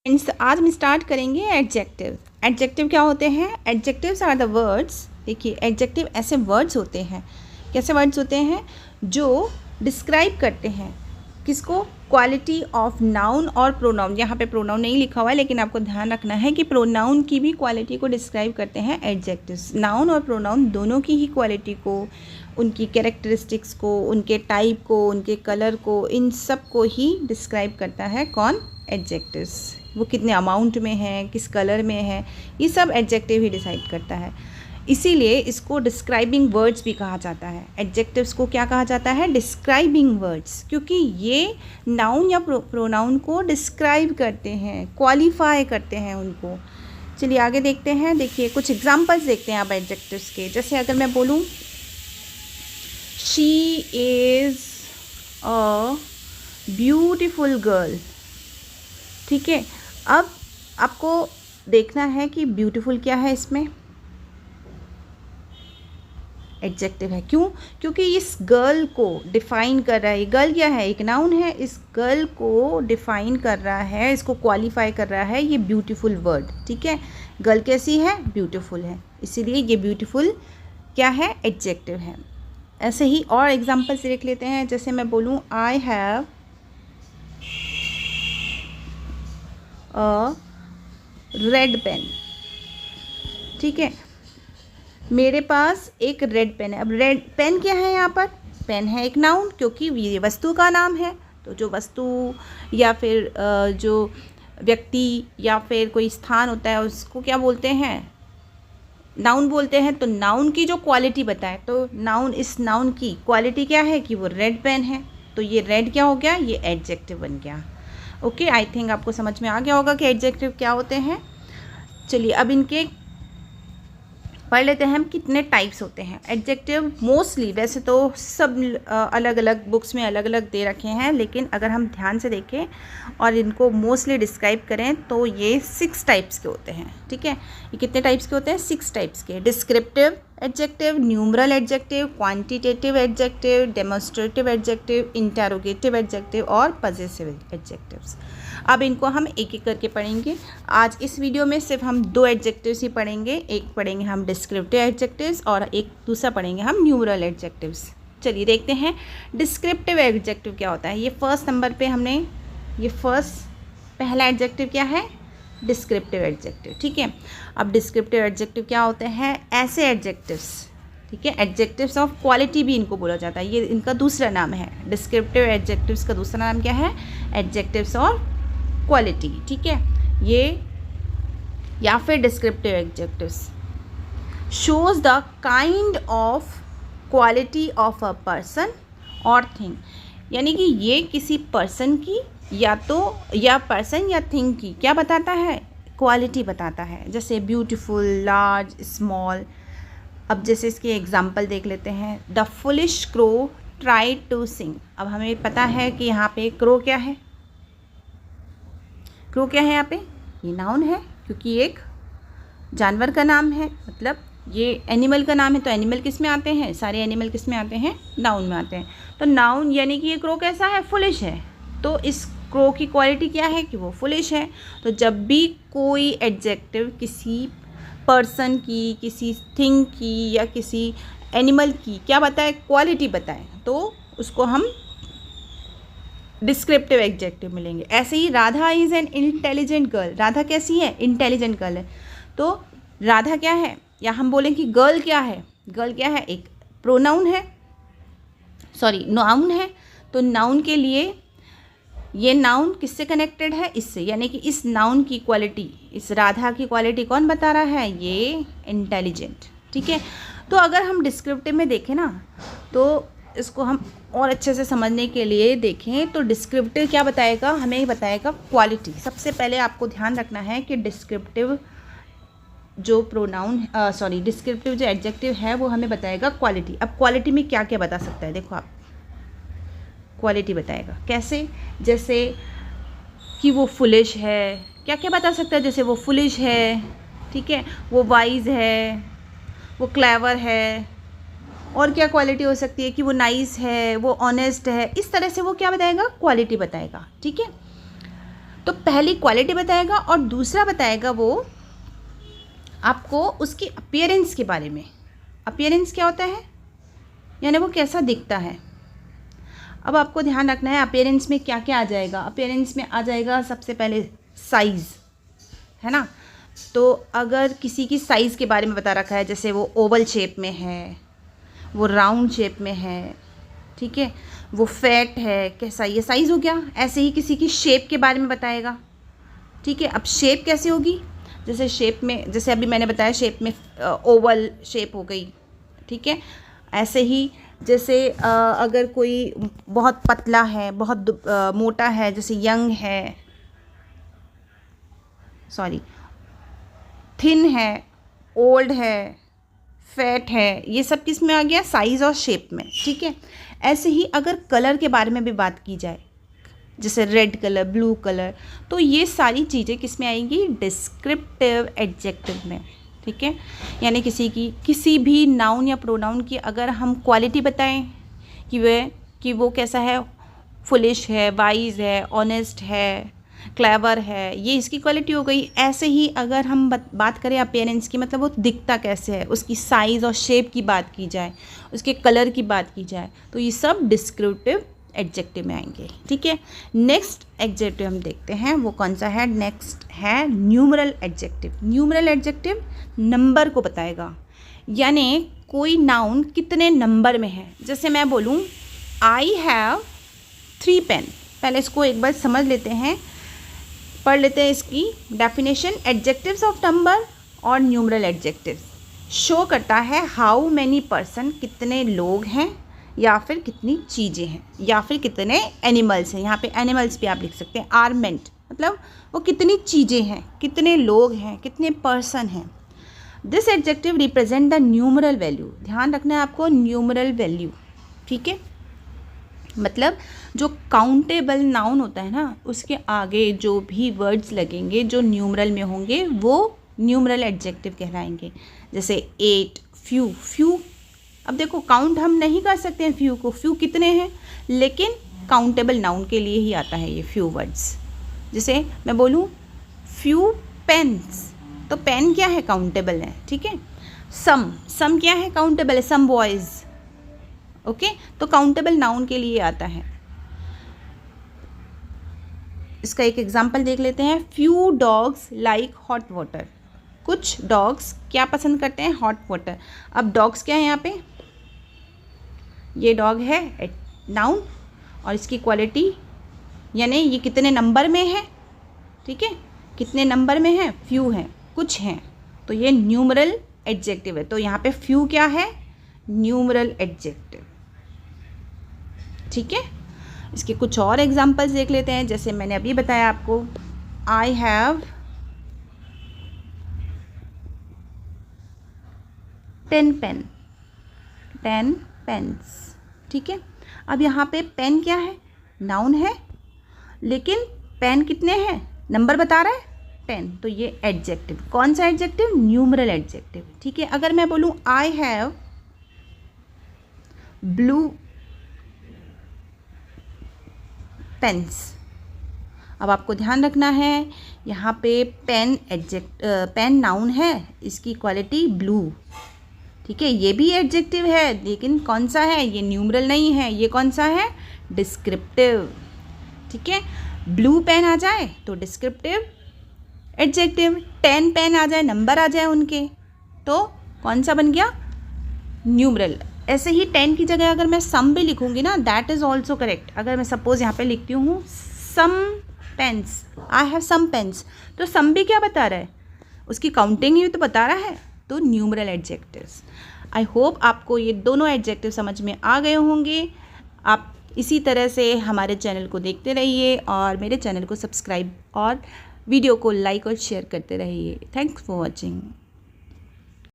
Friends, आज हम start करेंगे एडजेक्टिव। एडजेक्टिव क्या होते हैं? Adjectives are the words. देखिए, एडजेक्टिव ऐसे वर्ड्स होते हैं, कैसे वर्ड्स होते हैं जो डिस्क्राइब करते हैं किसको? क्वालिटी ऑफ नाउन और प्रोनाउन। यहाँ पे प्रोनाउन नहीं लिखा हुआ है, लेकिन आपको ध्यान रखना है कि प्रोनाउन की भी क्वालिटी को डिस्क्राइब करते हैं एडजेक्टिव्स। नाउन और प्रोनाउन दोनों की ही क्वालिटी को, उनकी कैरेक्टरिस्टिक्स को, उनके टाइप को, उनके कलर को, इन सब को ही डिस्क्राइब करता है कौन? एडजेक्टिव्स। वो कितने अमाउंट में है, किस कलर में है, ये सब एडजेक्टिव ही डिसाइड करता है। इसीलिए इसको डिस्क्राइबिंग वर्ड्स भी कहा जाता है। एडजेक्टिव्स को क्या कहा जाता है? डिस्क्राइबिंग वर्ड्स, क्योंकि ये नाउन या प्रोनाउन को डिस्क्राइब करते हैं, क्वालिफाई करते हैं उनको। चलिए आगे देखते हैं। देखिए कुछ एग्जांपल्स देखते हैं आप एडजेक्टिव्स के। जैसे अगर मैं बोलूँ she is a beautiful girl, ठीक है। अब आपको देखना है कि ब्यूटीफुल क्या है, इसमें एडजेक्टिव है। क्यों? क्योंकि इस गर्ल को डिफाइन कर रहा है। गर्ल क्या है? एक नाउन है। इस गर्ल को डिफाइन कर रहा है, इसको क्वालिफाई कर रहा है ये ब्यूटीफुल वर्ड, ठीक है। गर्ल कैसी है? ब्यूटीफुल है, इसीलिए ये ब्यूटीफुल क्या है? एडजेक्टिव है। ऐसे ही और एग्जांपल्स देख लेते हैं। जैसे मैं बोलूँ I have a red pen, ठीक है। मेरे पास एक रेड पेन है। अब रेड पेन क्या है? यहाँ पर पेन है एक नाउन, क्योंकि ये वस्तु का नाम है। तो जो वस्तु या फिर जो व्यक्ति या फिर कोई स्थान होता है उसको क्या बोलते हैं? नाउन बोलते हैं। तो नाउन की जो क्वालिटी बताए, तो नाउन, इस नाउन की क्वालिटी क्या है कि वो रेड पेन है। तो ये रेड क्या हो गया? ये एडजेक्टिव बन गया। ओके, आई थिंक आपको समझ में आ गया होगा कि एडजेक्टिव क्या होते हैं। चलिए अब इनके पढ़ लेते हैं हम कितने टाइप्स होते हैं एडजेक्टिव। मोस्टली वैसे तो सब अलग अलग बुक्स में अलग अलग दे रखे हैं, लेकिन अगर हम ध्यान से देखें और इनको मोस्टली डिस्क्राइब करें तो ये 6 टाइप्स के होते हैं, ठीक है। ये कितने टाइप्स के होते हैं? 6 टाइप्स के। Descriptive adjective, numeral adjective, quantitative adjective, demonstrative adjective, interrogative adjective और पजेसिव एडजेक्टिव्स। अब इनको हम एक एक करके पढ़ेंगे। आज इस वीडियो में सिर्फ हम 2 एडजेक्टिव्स ही पढ़ेंगे। एक पढ़ेंगे हम डिस्क्रिप्टिव एडजेक्टिव्स और एक दूसरा पढ़ेंगे हम न्यूमरल एडजेक्टिव्स। चलिए देखते हैं डिस्क्रिप्टिव एडजेक्टिव क्या होता है। ये फर्स्ट नंबर पे हमने पहला एडजेक्टिव क्या है? डिस्क्रिप्टिव एडजेक्टिव, ठीक है। अब डिस्क्रिप्टिव एडजेक्टिव क्या होते हैं? ऐसे एडजेक्टिव्स, ठीक है। एडजेक्टिव्स ऑफ क्वालिटी भी इनको बोला जाता है। ये इनका दूसरा नाम है। डिस्क्रिप्टिव एडजेक्टिव्स का दूसरा नाम क्या है? एडजेक्टिव्स ऑफ क्वालिटी, ठीक है। ये या फिर descriptive adjectives shows the kind of quality of a person और थिंग, यानी कि ये किसी पर्सन की या पर्सन या थिंग की क्या बताता है? क्वालिटी बताता है। जैसे ब्यूटीफुल, लार्ज, स्मॉल। अब जैसे इसके एग्जाम्पल देख लेते हैं। The foolish crow tried to sing. अब हमें पता है कि यहाँ पे क्रो क्या है? क्रो क्या है यहाँ पे? ये नाउन है, क्योंकि एक जानवर का नाम है, मतलब ये एनिमल का नाम है। तो एनिमल किस में आते हैं? सारे एनिमल किस में आते हैं? नाउन में आते हैं। तो नाउन यानी कि ये क्रो कैसा है? फुलिश है। तो इस क्रो की क्वालिटी क्या है कि वो फुलिश है। तो जब भी कोई एडजेक्टिव किसी पर्सन की, किसी थिंग की या किसी एनिमल की क्या बताए? क्वालिटी बताए, तो उसको हम डिस्क्रिप्टिव एडजेक्टिव मिलेंगे। ऐसे ही Radha is an intelligent girl. Radha कैसी है? इंटेलिजेंट गर्ल है। तो राधा क्या है? या हम बोलें कि गर्ल क्या है? गर्ल क्या है? एक प्रोनाउन है, नाउन है। तो नाउन के लिए ये नाउन किससे कनेक्टेड है? इससे, यानी कि इस नाउन की क्वालिटी, इस राधा की क्वालिटी कौन बता रहा है? ये इंटेलिजेंट, ठीक है। तो अगर हम डिस्क्रिप्टिव में देखें ना, तो इसको हम और अच्छे से समझने के लिए देखें तो डिस्क्रिप्टिव क्या बताएगा? हमें बताएगा क्वालिटी। सबसे पहले आपको ध्यान रखना है कि डिस्क्रिप्टिव जो डिस्क्रिप्टिव जो एडजेक्टिव है वो हमें बताएगा क्वालिटी। अब क्वालिटी में क्या क्या बता सकता है? देखो आप, क्वालिटी बताएगा कैसे? जैसे कि वो फुलिश है, क्या क्या बता सकता है? जैसे वो फुलिश है, ठीक है, वो वाइज है, वो क्लेवर है, और क्या क्वालिटी हो सकती है कि वो नाइस है, वो ऑनेस्ट है। इस तरह से वो क्या बताएगा? क्वालिटी बताएगा, ठीक है। तो पहली क्वालिटी बताएगा और दूसरा बताएगा वो आपको उसकी अपीयरेंस के बारे में। अपीयरेंस क्या होता है, यानी वो कैसा दिखता है। अब आपको ध्यान रखना है अपीयरेंस में क्या क्या आ जाएगा। अपीयरेंस में आ जाएगा सबसे पहले साइज़, है ना। तो अगर किसी की साइज़ के बारे में बता रखा है, जैसे वो ओवल शेप में है, वो राउंड शेप में है, ठीक है, वो फैट है, कैसा, ये साइज़ हो गया। ऐसे ही किसी की शेप के बारे में बताएगा, ठीक है। अब शेप कैसे होगी, जैसे शेप में, जैसे अभी मैंने बताया शेप में ओवल शेप हो गई, ठीक है। ऐसे ही जैसे अगर कोई बहुत पतला है, बहुत मोटा है, जैसे यंग है, सॉरी थिन है, ओल्ड है, फैट है, ये सब किस में आ गया, साइज़ और शेप में, ठीक है। ऐसे ही अगर कलर के बारे में भी बात की जाए, जैसे रेड कलर, ब्लू कलर, तो ये सारी चीज़ें किस में आएंगी, डिस्क्रिप्टिव एडजेक्टिव में, ठीक है। यानी किसी भी नाउन या प्रोनाउन की अगर हम क्वालिटी बताएं कि वो कैसा है, फुलिश है, वाइज है, ऑनेस्ट है, क्लेवर है, ये इसकी क्वालिटी हो गई। ऐसे ही अगर हम बात करें अपीयरेंस की, मतलब वो दिखता कैसे है, उसकी साइज़ और शेप की बात की जाए, उसके कलर की बात की जाए, तो ये सब डिस्क्रिप्टिव एडजेक्टिव में आएंगे, ठीक है। नेक्स्ट एडजेक्टिव हम देखते हैं, वो कौन सा है, नेक्स्ट है numeral adjective. Numeral adjective number को बताएगा, यानी कोई नाउन कितने नंबर में है। जैसे मैं बोलूँ आई हैव 3 पेन, पहले इसको एक बार समझ लेते हैं, पढ़ लेते हैं इसकी डेफिनेशन। एडजेक्टिव्स ऑफ नंबर और न्यूमरल एडजेक्टिव्स शो करता है हाउ मैनी पर्सन, कितने लोग हैं, या फिर कितनी चीज़ें हैं, या फिर कितने एनिमल्स हैं। यहाँ पे एनिमल्स भी आप लिख सकते हैं। आर्मेंट मतलब वो कितनी चीज़ें हैं, कितने लोग हैं, कितने पर्सन हैं। This adjective represent the numeral value, ध्यान रखना है आपको, न्यूमरल वैल्यू, ठीक है। मतलब जो काउंटेबल नाउन होता है ना, उसके आगे जो भी वर्ड्स लगेंगे जो न्यूमरल में होंगे वो न्यूमरल एडजेक्टिव कहलाएंगे। जैसे 8, फ्यू। अब देखो काउंट हम नहीं कर सकते हैं फ्यू को, फ्यू कितने हैं, लेकिन काउंटेबल नाउन के लिए ही आता है ये फ्यू वर्ड्स। जैसे मैं बोलूँ फ्यू पेन्स, तो पेन क्या है, काउंटेबल है, ठीक है। सम क्या है, काउंटेबल है, सम बॉयज़, ओके, तो काउंटेबल नाउन के लिए आता है। इसका एक एग्जांपल देख लेते हैं। Few dogs like hot water, कुछ डॉग्स क्या पसंद करते हैं, हॉट वाटर। अब डॉग्स क्या है यहाँ पे, ये डॉग है नाउन और इसकी क्वालिटी, यानी ये कितने नंबर में है, ठीक है, कितने नंबर में है, फ्यू है, कुछ हैं, तो ये न्यूमरल एडजेक्टिव है। तो यहाँ पे फ्यू क्या है, न्यूमरल एडजेक्टिव, ठीक है। इसके कुछ और एग्जांपल्स देख लेते हैं। जैसे मैंने अभी बताया आपको, आई हैव 10 पेन, 10 पेन्स, ठीक है। अब यहाँ पे पेन क्या है, नाउन है, लेकिन पेन कितने हैं, नंबर बता रहा है 10, तो ये एडजेक्टिव, कौन सा एडजेक्टिव, न्यूमरल एडजेक्टिव, ठीक है। अगर मैं बोलूँ आई हैव ब्लू पेन्स, अब आपको ध्यान रखना है यहाँ पे पेन नाउन है, इसकी क्वालिटी ब्लू, ठीक है। ये भी एडजेक्टिव है, लेकिन कौन सा है, ये न्यूमरल नहीं है, ये कौन सा है, डिस्क्रिप्टिव, ठीक है। ब्लू पेन आ जाए तो डिस्क्रिप्टिव एडजेक्टिव, 10 पेन आ जाए, नंबर आ जाए उनके, तो कौन सा बन गया, न्यूमरल। ऐसे ही 10 की जगह अगर मैं सम भी लिखूंगी ना, दैट इज़ ऑल्सो करेक्ट। अगर मैं सपोज यहाँ पे लिखती हूँ some pens, I have some pens, तो सम भी क्या बता रहा है, उसकी काउंटिंग ही तो बता रहा है, तो न्यूमरल एडजेक्टिव्स। आई होप आपको ये दोनों एडजेक्टिव समझ में आ गए होंगे। आप इसी तरह से हमारे चैनल को देखते रहिए और मेरे चैनल को सब्सक्राइब और वीडियो को लाइक और शेयर करते रहिए। Thanks for watching.